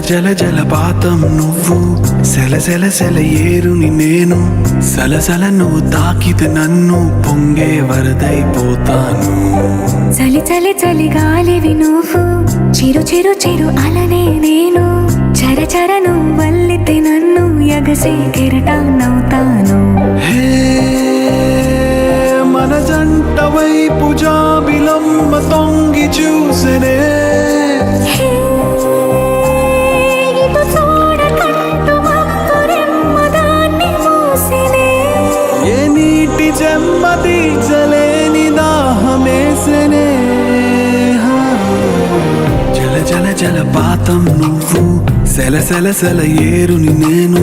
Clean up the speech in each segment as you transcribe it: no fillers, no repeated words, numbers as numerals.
జల జలపాతం నువ్వు సెల సెల సెల ఏరుని నేను సలసల నువ్వు తాకితే నన్ను పొంగే వరదైపోతాను. చలి చలి చలి గాలివి నువ్వు చిరు చిరు చిరు అలనే నేను చర చర నువ్వు వల్లితే నన్ను ఎగసే కెరటాన్నవుతాను. హే మన జంట వైపు జాబిలమ్మ తొంగి చూసెనే ఏ నీటి చెమ్మ తీర్చలేని దాహమేసెనే. జల జల జలపాతం నువ్వు సెల సెల సెల ఏరుని నేను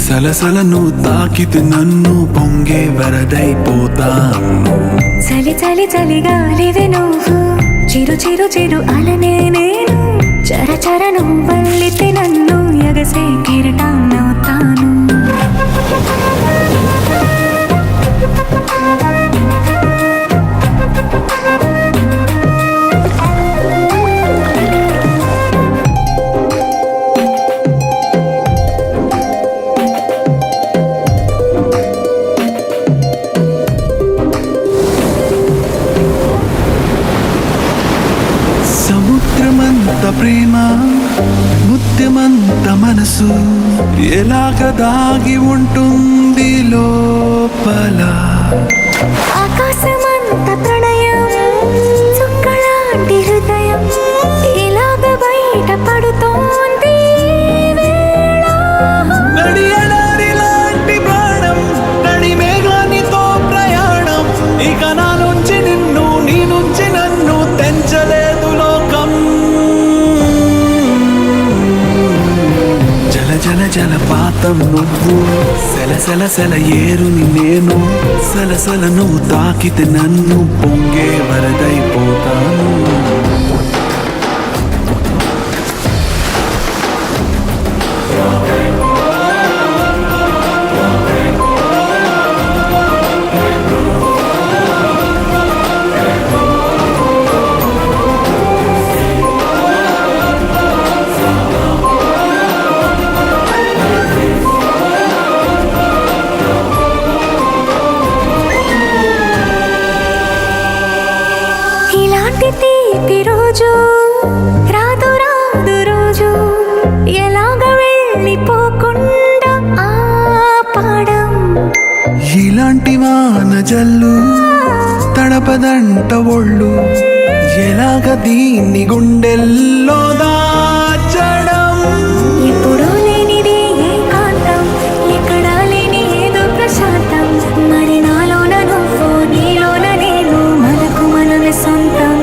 సలసల నువ్వు తాకితే నన్ను పొంగే వరదైపోతాను. చలి చలి చలి గాలివి నువ్వు చిరు చిరు చిరు అలనే నేను చర చర నువ్వు వల్లితే నన్ను ఎగసే కెరటాన్నవుతాను. సముద్రమంత ప్రేమ ముత్యమంత మనసు ఎలాగ దాగి ఉంటుంది లోపల. ఆకాశమంత ప్రణయం చుక్కలాంటి హృదయం ఇలాగ బయట పడుతోంది నడియడారి లాంటి ప్రాణం నడి మేఘానితో ప్రయాణం ఇక నా నుంచి నిన్ను నీ నుంచి నన్ను తెంచలేదు లోకం. జల జల జలపాతం నువ్వు సెల సెల సెల ఏరుని నేను సలసల నువ్వు తాకితే నన్ను పొంగే వరదైపోతాను. ఇలాంటి తీపి రోజు రాదు రాదు రోజు ఎలాగ వెళ్ళిపోకుండా ఆపడం. ఇలాంటి వాన జల్లు తడపదంట ఒళ్ళు ఎలాగ దీన్ని గుండెల్లో దాచడం. ఎప్పుడూ లేనిది ఏకాంతం ఎక్కడా లేని ఏదో ప్రశాంతం మరి నాలోన నువ్వు నీలోన నేను మనకు మనమే సొంతం.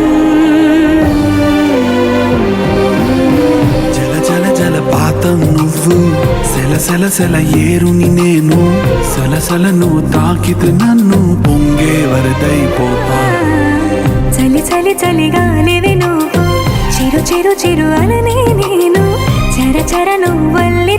జల జల జలపాతం నువ్వు సెల సెల సెల ఏరుని నేను సలసల నువ్వు తాకితే నన్ను పొంగే వరదైపోతా. చలి చలి చలి గాలివి నువ్వు చిరు చిరు చిరు అలనే నేను చర చర నువ్వు వల్లే